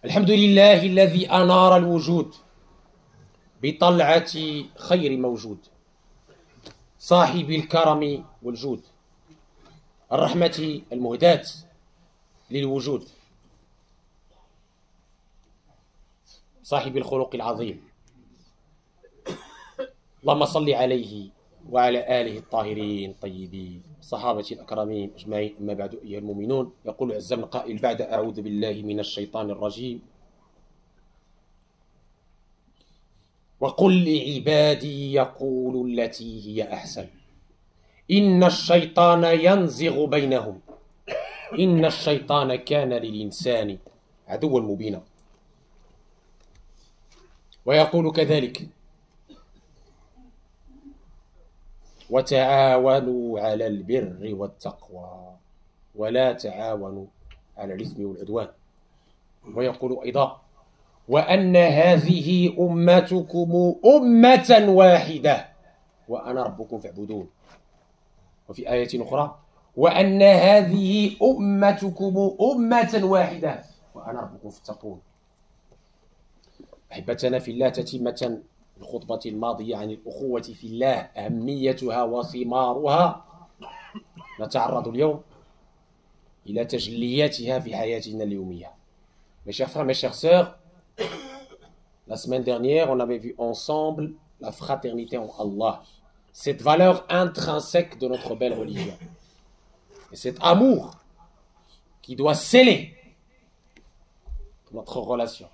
الحمد لله الذي أنار الوجود بطلعة خير موجود صاحب الكرم والجود الرحمة المهداة للوجود صاحب الخلق العظيم اللهم صل عليه وعلى آله الطاهرين الطيبين صحابة الأكرمين أجمعين. أما بعد أيها المؤمنون، يقول عز من قائل بعد أعوذ بالله من الشيطان الرجيم: وقل لعبادي يقولوا التي هي أحسن إن الشيطان ينزغ بينهم إن الشيطان كان للإنسان عدوا مبينا. ويقول كذلك: وتعاونوا على البر والتقوى ولا تعاونوا على الإثم والعدوان. ويقول أيضا: وأن هذه أمتكم أمة واحدة وأنا ربكم فاعبدون. وفي آية أخرى: وأن هذه أمتكم أمة واحدة وأنا ربكم فاتقون. أحبتنا في الله، تتمة الخطبة الماضية عن الأخوة في الله، أهميتها وثمارها، نتعرض اليوم إلى تجلياتها في حياتنا اليومية. Mes chers frères, mes chères sœurs, la semaine dernière, on avait vu ensemble la fraternité en Allah, cette valeur intrinsèque de notre belle religion, et cet amour qui doit sceller notre relation.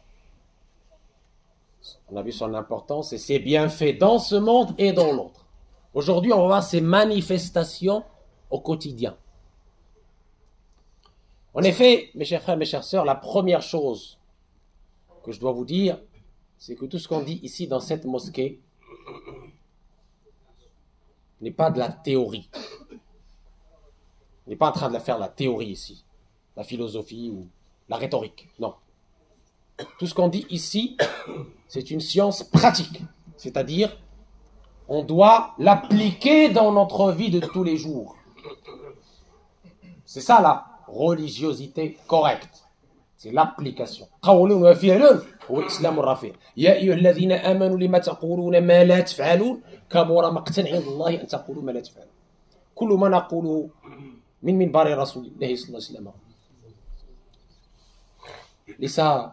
On a vu son importance et ses bienfaits dans ce monde et dans l'autre. Aujourd'hui, on va voir ses manifestations au quotidien. En effet, mes chers frères, mes chères sœurs, la première chose que je dois vous dire, c'est que tout ce qu'on dit ici dans cette mosquée n'est pas de la théorie. On n'est pas en train de faire la théorie ici, la philosophie ou la rhétorique. Non. Tout ce qu'on dit ici, c'est une science pratique. C'est-à-dire, on doit l'appliquer dans notre vie de tous les jours. C'est ça la religiosité correcte. C'est l'application. قول وفعل هو الإسلام الرفيع. يا أيها الذين آمنوا لما تقولون ما لا تفعلون كبر مقتا عند الله أن تقولوا ما لا تفعلون. كل ما نقوله من منبر رسول الله صلى الله عليه وسلم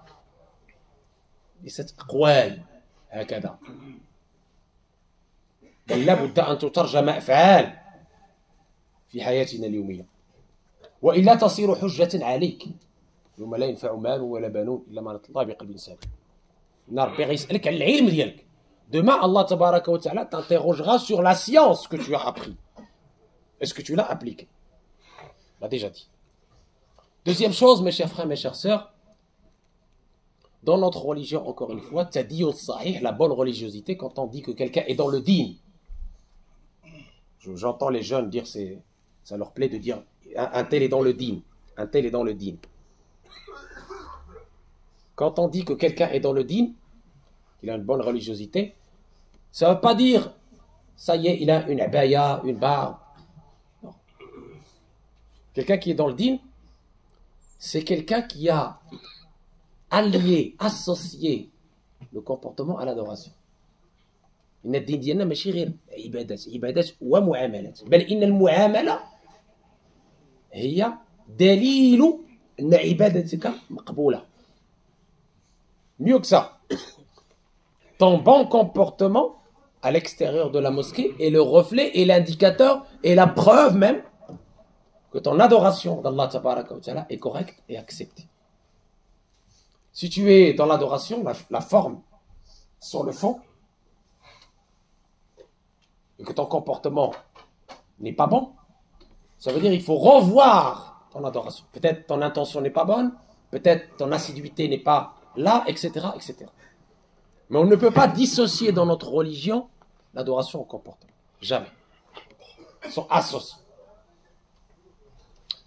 ليست أقوال هكذا، بل لابد أن تترجم أفعال في حياتنا اليومية، وإلا تصير حجة عليك يوم لا ينفع مال ولا بنون إلا من أتى الله بقلب سليم. إن ربي غيسألك على العلم ديالك. Demain, Allah tabaraka wa ta'ala t'interrogera sur la science que tu as appris. Est-ce que tu l'as appliquée? On l'a déjà dit. Deuxième chose, mes chers frères, mes chères sœurs, dans notre religion, encore une fois, tadiyut sahih, la bonne religiosité, quand on dit que quelqu'un est dans le dîn. J'entends les jeunes dire, ça leur plaît de dire un tel est dans le dîn, un tel est dans le dîn. Quand on dit que quelqu'un est dans le dîn, qu'il a une bonne religiosité, ça ne veut pas dire, ça y est, il a une abaya, une barbe. Non. Quelqu'un qui est dans le dîn, c'est quelqu'un qui a allié, associé le comportement à l'adoration. إن الدين ديالنا ماشي غير عبادات ومعاملات، بل إن المعاملة هي دليل أن عبادتك مقبولة. Mieux que ça, ton bon comportement à l'extérieur de la mosquée est le reflet et l'indicateur et la preuve même que ton adoration d'Allah tabaraka wa ta'ala est correcte et acceptée. Si tu es dans l'adoration, la forme sur le fond, et que ton comportement n'est pas bon, ça veut dire qu'il faut revoir ton adoration. Peut-être ton intention n'est pas bonne, peut-être ton assiduité n'est pas là, etc., etc. Mais on ne peut pas dissocier dans notre religion l'adoration au comportement. Jamais. Ils sont associés.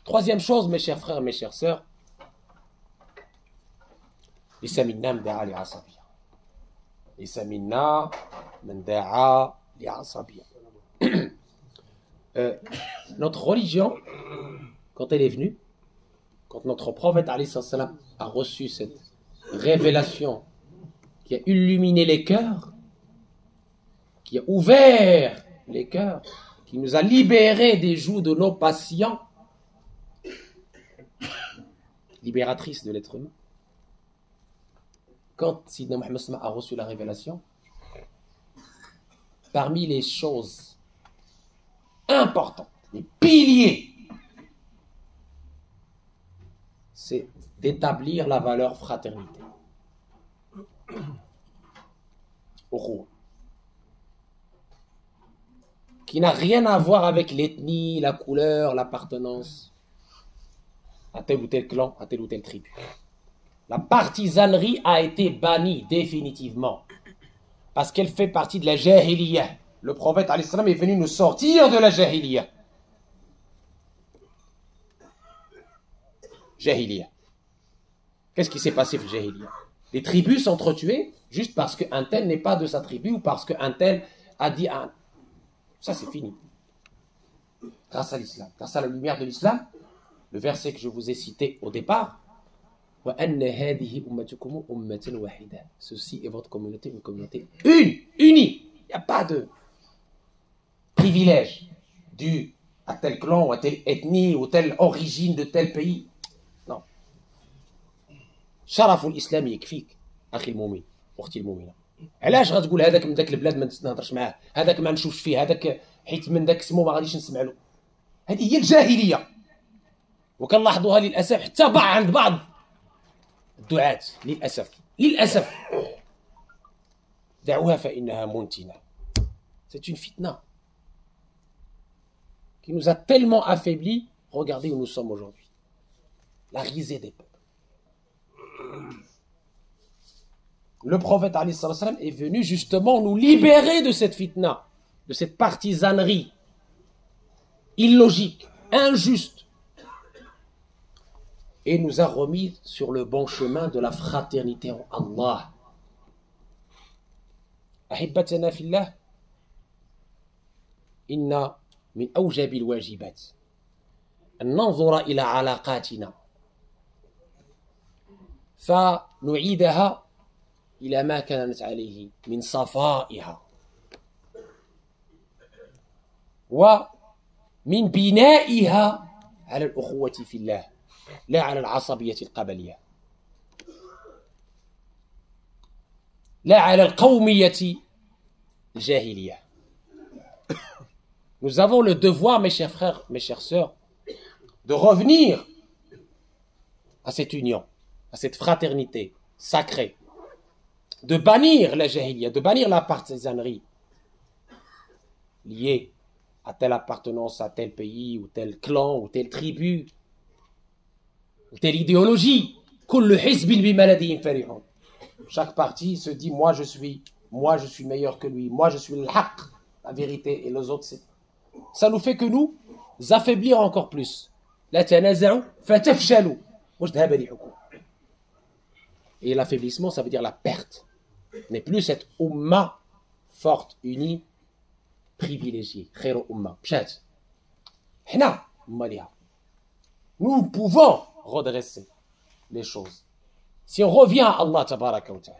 Troisième chose, mes chers frères, mes chères sœurs, ليس منا من دعا لعصبية. ليس منا من دعا لعصبية. Notre religion, quand elle est venue, quand notre prophète alayhi salam a reçu cette révélation qui a illuminé les cœurs, qui a ouvert les cœurs, qui nous a libérés des jougs de nos patients, libératrice de l'être humain. Quand Sidna Muhammad a reçu la révélation, parmi les choses importantes, les piliers, c'est d'établir la valeur fraternité. Qui n'a rien à voir avec l'ethnie, la couleur, l'appartenance à tel ou tel clan, à telle ou telle tribu. La partisanerie a été bannie définitivement parce qu'elle fait partie de la jahiliya. Le prophète alayhi salam est venu nous sortir de la jahiliya. Jahiliya. Qu'est-ce qui s'est passé dans la jahiliya? Les tribus s'entretuaient juste parce qu'un tel n'est pas de sa tribu ou parce qu'un tel a dit un. Ça c'est fini. Grâce à l'islam, grâce à la lumière de l'islam, le verset que je vous ai cité au départ, ceci est votre communauté, une communauté unie. Il n'y a pas de privilège dû à tel clan, ou à telle ethnie, ou telle origine de tel pays. Non. شرف الإسلام يكفيك أخي المؤمن أختي المؤمنة. علاش غتقول هذاك من ذاك البلاد ما نهضرش معاه، هذاك ما نشوفش فيه، هذاك حيت من ذاك اسمه ما غاديش نسمع له. هذه هي الجاهلية. وكنلاحظوها للأسف حتى عند بعض الدعاة للأسف دعوها فإنها منتنة. C'est une fitna qui nous a tellement affaiblis. Regardez où nous sommes aujourd'hui. La risée des peuples. Le prophète alayhi salam est venu justement nous libérer de cette fitna, de cette partisanerie illogique, injuste, et nous a remis sur le bon chemin de la fraternité en Allah. أحبتنا في الله إن من أوجب الواجبات أن ننظر إلى علاقاتنا فنعيدها إلى ما كانت عليه من صفائها ومن بنائها على الأخوة في الله لا على العصبية القبلية لا على القومية الجاهلية. Nous avons le devoir, mes chers frères, mes chères sœurs, de revenir à cette union, à cette fraternité sacrée, de bannir la jahiliya, de bannir la partisanerie liée à telle appartenance à tel pays, ou tel clan, ou telle tribu, ou telle idéologie. Chaque parti se dit moi je suis meilleur que lui, moi je suis le haqq, la vérité, et les autres c'est. Ça nous fait que nous affaiblir encore plus. Et l'affaiblissement, ça veut dire la perte. N'est plus cette umma forte, unie, privilégiée. Nous pouvons redresser les choses. Si on revient à Allah tabaraka wa ta'ala.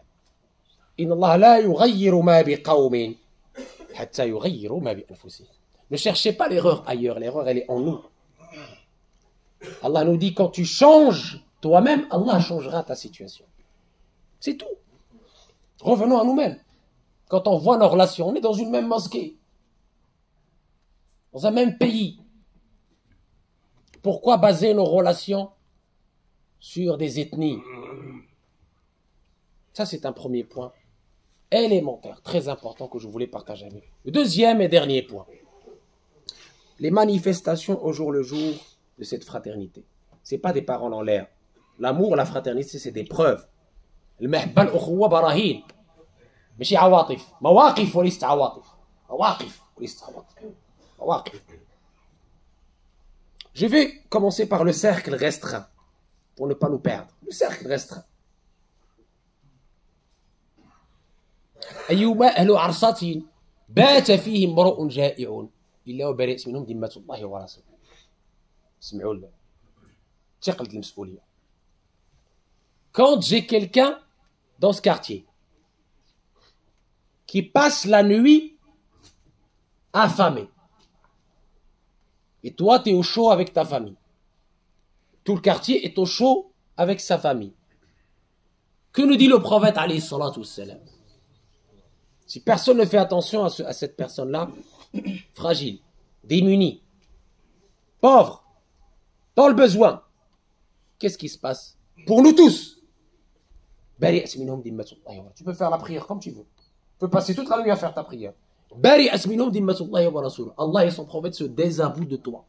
Inna Allah la yughayyiru ma biqawmin hatta yughayyiru ma bi anfusihim. Ne cherchez pas l'erreur ailleurs, l'erreur elle est en nous. Allah nous dit quand tu changes toi-même, Allah changera ta situation. C'est tout. Revenons à nous-mêmes. Quand on voit nos relations, on est dans une même mosquée, dans un même pays. Pourquoi baser nos relations sur des ethnies? Ça, c'est un premier point élémentaire, très important que je voulais partager avec vous. Le deuxième et dernier point. Les manifestations au jour le jour de cette fraternité. Ce n'est pas des paroles en l'air. L'amour, la fraternité, c'est des preuves. المحبة الأخوة براهين ماشي عواطف مواقف وليست عواطف مواقف وليست عواطف مواقف. Je vais commencer par le cercle restreint pour ne pas nous perdre. Le cercle restreint. أيما أهل عرصة بات فيه امرؤ جائع إلا وبرئت منهم ذمة الله ورسوله. اسمعوا ثقل المسؤولية. Quand j'ai quelqu'un dans ce quartier qui passe la nuit affamé. Et toi, tu es au chaud avec ta famille. Tout le quartier est au chaud avec sa famille. Que nous dit le prophète alayhi salatu wassalam? Si personne ne fait attention à cette personne-là, fragile, démunie, pauvre, dans le besoin, qu'est-ce qui se passe? Pour nous tous, tu peux faire la prière comme tu veux. Tu peux passer toute la nuit à faire ta prière. Allah et son prophète se désavouent de toi.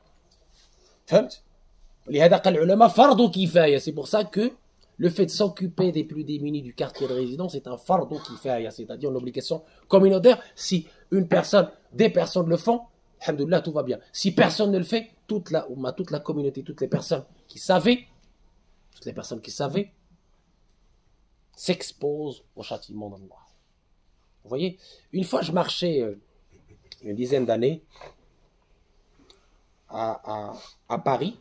C'est pour ça que le fait de s'occuper des plus démunis du quartier de résidence est un fardo kifaya, c'est-à-dire une obligation communautaire. Si une personne, des personnes le font, alhamdoulilah, tout va bien. Si personne ne le fait, toute la communauté, toutes les personnes qui savaient, s'exposent au châtiment d'Allah. Vous voyez, une fois je marchais une dizaine d'années à Paris,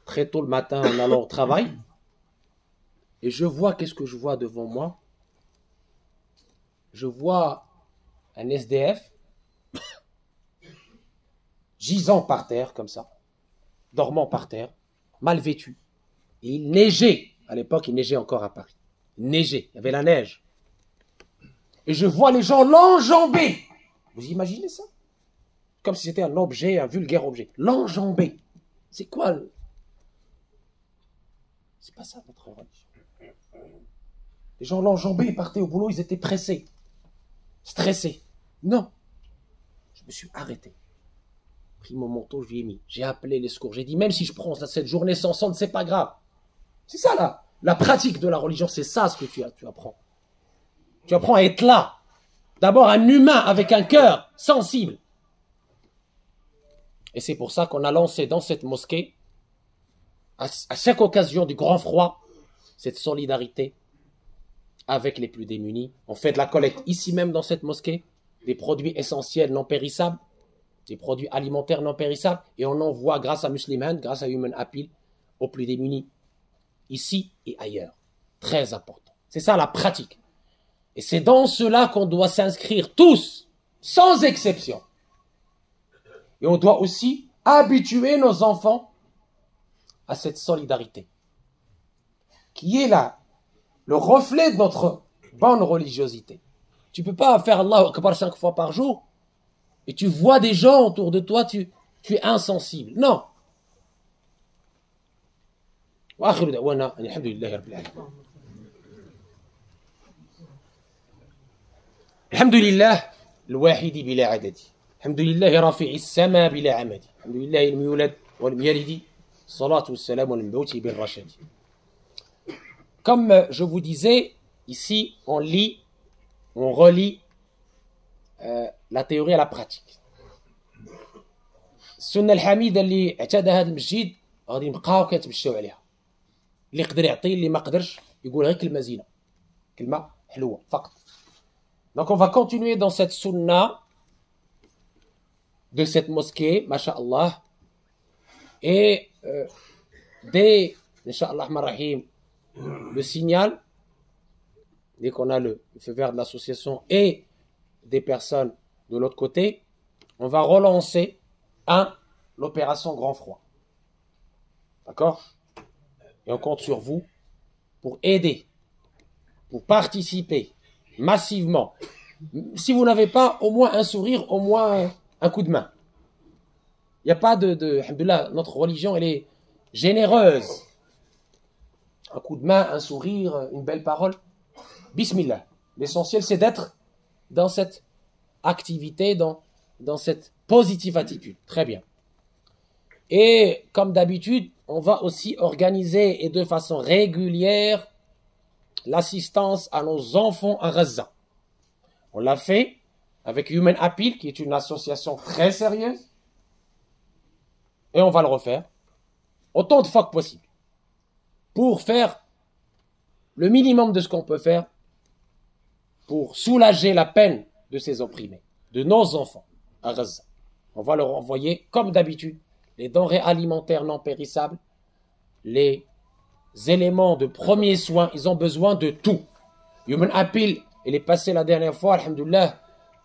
très tôt le matin en allant au travail, et je vois, qu'est-ce que je vois devant moi? Je vois un SDF gisant par terre comme ça, dormant par terre, mal vêtu. Et il neigeait, à l'époque il neigeait encore à Paris, il neigeait, il y avait la neige. Et je vois les gens l'enjamber. Vous imaginez ça? Comme si c'était un objet, un vulgaire objet. L'enjamber. C'est quoi le... C'est pas ça notre religion. Les gens l'enjambaient, ils partaient au boulot, ils étaient pressés, stressés. Non. Je me suis arrêté. Pris mon manteau, je lui ai mis. J'ai appelé les secours. J'ai dit, même si je prends cette journée sans sonde, c'est pas grave. C'est ça là. La pratique de la religion, c'est ça ce que tu apprends. Tu apprends à être là. D'abord un humain avec un cœur sensible. Et c'est pour ça qu'on a lancé dans cette mosquée, à chaque occasion du grand froid, cette solidarité avec les plus démunis. On fait de la collecte ici même dans cette mosquée, des produits essentiels non périssables, des produits alimentaires non périssables, et on envoie grâce à Muslim Hand, grâce à Human Appeal, aux plus démunis, ici et ailleurs. Très important. C'est ça la pratique. Et c'est dans cela qu'on doit s'inscrire tous, sans exception. Et on doit aussi habituer nos enfants à cette solidarité, qui est là, le reflet de notre bonne religiosité. Tu ne peux pas faire Allahu Akbar 5 fois par jour, et tu vois des gens autour de toi, tu es insensible. Non. الحمد لله الواحد بلا عدد الحمد لله رافع السماء بلا عمد الحمد لله المولد والميلد الصلاة والسلام والمبعوث بالرشاد. Comme je vous disais, ici on lit, on relit la théorie à la pratique. السنة الحميدة اللي اعتادها هذا المسجد غادي نبقاو كنتمشاو عليها. اللي يقدر يعطي، اللي ما قدرش يقول غير كلمة زينة، كلمة حلوة فقط. Donc on va continuer dans cette sunna de cette mosquée, masha'Allah. Et dès, Inch'Allah Rahim, le signal, dès qu'on a le feu vert de l'association et des personnes de l'autre côté, on va relancer l'opération Grand Froid. D'accord? Et on compte sur vous pour aider, pour participer massivement. Si vous n'avez pas au moins un sourire, au moins un coup de main. Il n'y a pas alhamdoulilah, notre religion, elle est généreuse. Un coup de main, un sourire, une belle parole. Bismillah. L'essentiel, c'est d'être dans cette activité, dans cette positive attitude. Très bien. Et comme d'habitude, on va aussi organiser et de façon régulière l'assistance à nos enfants à Gaza. On l'a fait avec Human Appeal, qui est une association très sérieuse. Et on va le refaire autant de fois que possible pour faire le minimum de ce qu'on peut faire pour soulager la peine de ces opprimés, de nos enfants à Gaza. On va leur envoyer, comme d'habitude, les denrées alimentaires non périssables, les éléments de premiers soins, ils ont besoin de tout. Human Appeal, il est passé la dernière fois, alhamdoulilah.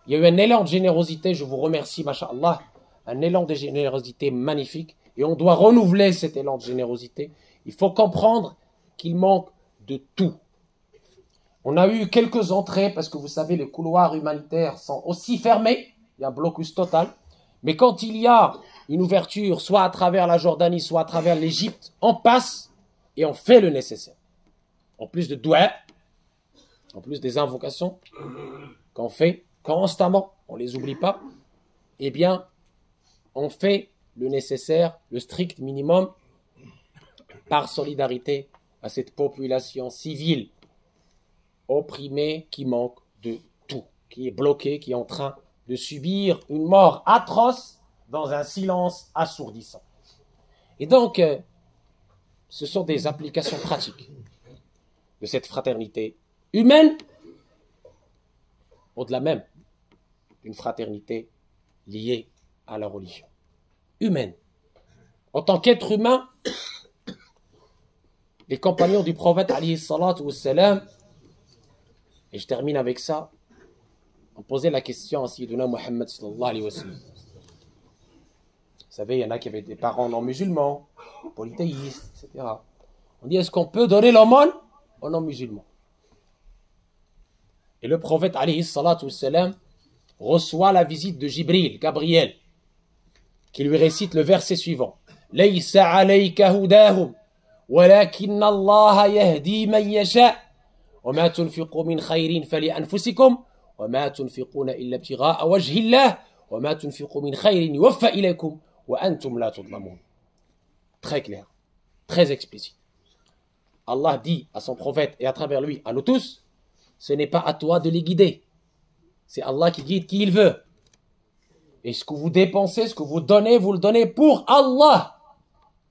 Il y a eu un élan de générosité, je vous remercie, masha'Allah. Un élan de générosité magnifique. Et on doit renouveler cet élan de générosité. Il faut comprendre qu'il manque de tout. On a eu quelques entrées, parce que vous savez, les couloirs humanitaires sont aussi fermés. Il y a un blocus total. Mais quand il y a une ouverture, soit à travers la Jordanie, soit à travers l'Égypte, on passe et on fait le nécessaire. En plus de doua, en plus des invocations qu'on fait constamment, on ne les oublie pas, eh bien, on fait le nécessaire, le strict minimum, par solidarité à cette population civile opprimée qui manque de tout, qui est bloquée, qui est en train de subir une mort atroce dans un silence assourdissant. Et donc, ce sont des applications pratiques de cette fraternité humaine, au-delà même d'une fraternité liée à la religion. Humaine. En tant qu'être humain, les compagnons du prophète, alayhi salatu wassalam, et je termine avec ça, ont posé la question à Sayyiduna Muhammad sallallahu alayhi wa sallam. Vous savez, il y en a qui avaient des parents non musulmans, polythéistes, etc. On dit, est-ce qu'on peut donner l'aumône aux non musulmans? Et le prophète, alayhi salatu wassalam, reçoit la visite de Jibril, Gabriel, qui lui récite le verset suivant. Laysa alayka hudahum, walakinna Allah yahdi man yasha, wa ma tunfiqu min khayrin fali anfusikum, wa ma tunfiquna illa ibtigha'a wajhi Allah, wa ma tunfiqu min khayrin yuwaffa ilaykum, wa antum la tudlamun. Très clair, très explicite. Allah dit à son prophète et à travers lui, à nous tous, ce n'est pas à toi de les guider. C'est Allah qui guide qui il veut. Et ce que vous dépensez, ce que vous le donnez pour Allah.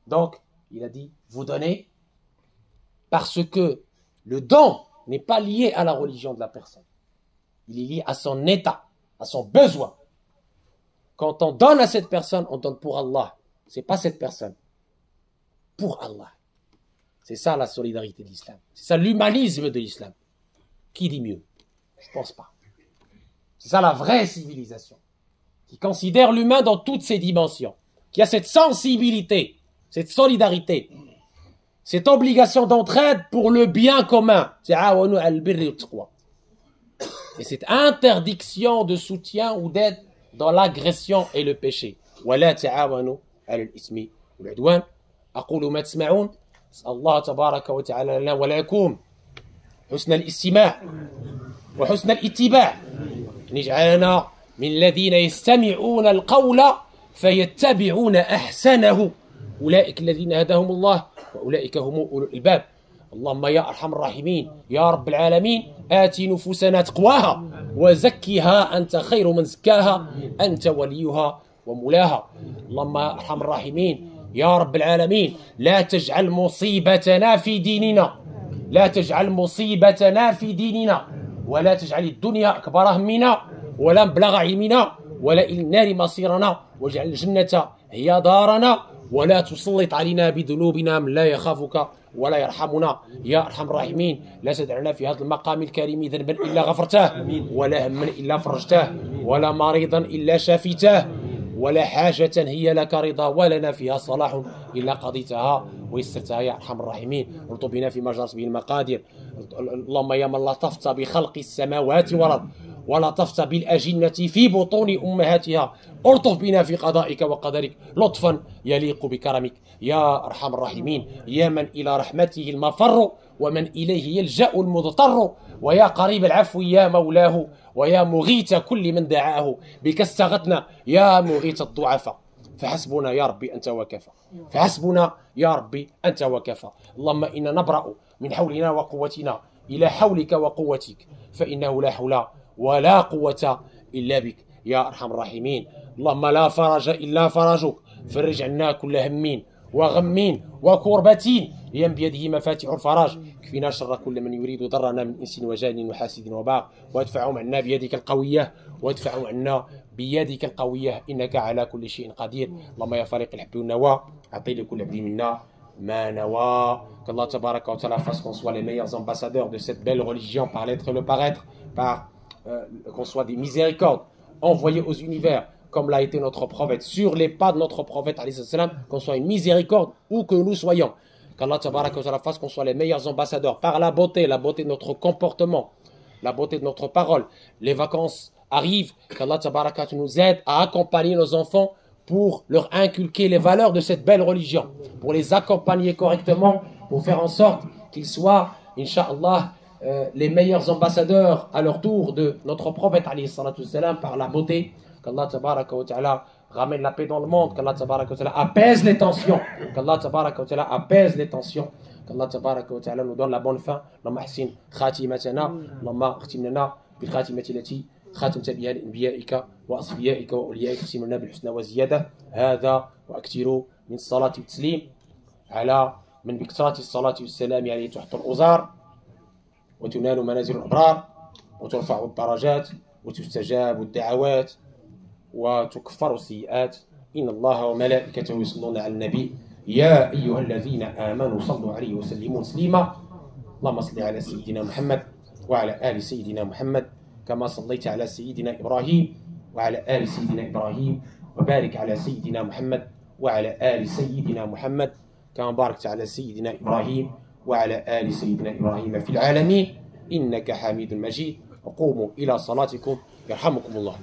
Donc, il a dit, vous donnez parce que le don n'est pas lié à la religion de la personne. Il est lié à son état, à son besoin. Quand on donne à cette personne, on donne pour Allah. C'est pas cette personne. Pour Allah. C'est ça la solidarité de l'islam. C'est ça l'humanisme de l'islam. Qui dit mieux? Je pense pas. C'est ça la vraie civilisation. Qui considère l'humain dans toutes ses dimensions. Qui a cette sensibilité, cette solidarité, cette obligation d'entraide pour le bien commun. Et cette interdiction de soutien ou d'aide dans l'agression et le péché. ولا تعاونوا على الإثم والعدوان. أقول ما تسمعون. أسأل الله تبارك وتعالى لنا ولكم حسن الاستماع وحسن الاتباع. أن يجعلنا من الذين يستمعون القول فيتبعون أحسنه. أولئك الذين هداهم الله وأولئك هم أولو الألباب. اللهم يا أرحم الراحمين يا رب العالمين آت نفوسنا تقواها وزكها أنت خير من زكاها أنت وليها ومولاها. اللهم يا أرحم الراحمين يا رب العالمين لا تجعل مصيبتنا في ديننا لا تجعل مصيبتنا في ديننا ولا تجعل الدنيا أكبر همنا ولا مبلغ علمنا ولا إلى النار مصيرنا واجعل الجنة هي دارنا ولا تسلط علينا بذنوبنا من لا يخافك ولا يرحمنا يا أرحم الراحمين. لا تدعنا في هذا المقام الكريم ذنبا إلا غفرته ولا هما إلا فرجته ولا مريضا إلا شافيته ولا حاجة هي لك رضا ولنا فيها صلاح إلا قضيتها ويسرتها يا أرحم الراحمين. ارطب بنا فيما جرت به المقادير. اللهم يا من لطفت بخلق السماوات والأرض ولطفت بالأجنة في بطون أمهاتها ارطف بنا في قضائك وقدرك لطفا يليق بكرمك يا أرحم الراحمين. يا من إلى رحمته المفر ومن إليه يلجأ المضطر ويا قريب العفو يا مولاه ويا مغيث كل من دعاه بك استغثنا يا مغيث الضعفاء فحسبنا يا ربي أنت وكفى فحسبنا يا ربي أنت وكفى. اللهم إنا نبرأ من حولنا وقوتنا إلى حولك وقوتك فإنه لا حول ولا قوة إلا بك يا أرحم الراحمين. اللهم لا فرج إلا فرجك فرج عنا كل همين وغمين وكربتين لأن بيده مفاتيح الفرج. كفينا شر كل من يريد ضرنا من إنس وجان وحاسد وباغ وادفعهم عنا بيدك القوية وادفعهم عنا بيدك القوية إنك على كل شيء قدير. اللهم يا فريق الحب والنوى أعطي لكل عبد منا ma nawa. Qu'Allah tabaraka wa ta'ala fasse qu'on soit les meilleurs ambassadeurs de cette belle religion par l'être et le paraître, qu'on soit des miséricordes envoyés aux univers, comme l'a été notre prophète, sur les pas de notre prophète, qu'on soit une miséricorde où que nous soyons. Qu'Allah tabaraka wa ta'ala fasse qu'on soit les meilleurs ambassadeurs par la beauté de notre comportement, la beauté de notre parole. Les vacances arrivent, qu'Allah tabaraka wa ta'ala nous aide à accompagner nos enfants pour leur inculquer les valeurs de cette belle religion, pour les accompagner correctement, pour faire en sorte qu'ils soient, Inch'Allah, les meilleurs ambassadeurs à leur tour de notre prophète par la beauté. Qu'Allah tabaraka wa ta'ala ramène la paix dans le monde, qu'Allah tabaraka wa ta'ala apaise les tensions, qu'Allah tabaraka wa ta'ala apaise les tensions, qu'Allah tabaraka wa ta'ala nous donne la bonne fin. Allahumma ahsin khatimatana, Allahumma khtim lana bil khatimati allati خاتمت بها لأنبيائك وأصفيائك وأوليائك اختم لنا بالحسنى وزيادة. هذا وأكثروا من الصلاة والتسليم على من بكثرة الصلاة والسلام يعني تحط الأوزار وتنال منازل الأبرار وترفع الدرجات وتستجاب الدعوات وتكفر السيئات. إن الله وملائكته يصلون على النبي يا أيها الذين آمنوا صلوا عليه وسلموا تسليما. اللهم صل على سيدنا محمد وعلى آل سيدنا محمد كما صليت على سيدنا إبراهيم وعلى آل سيدنا إبراهيم، وبارك على سيدنا محمد وعلى آل سيدنا محمد كما باركت على سيدنا إبراهيم وعلى آل سيدنا إبراهيم في العالمين إنك حميد مجيد. وقوموا إلى صلاتكم يرحمكم الله.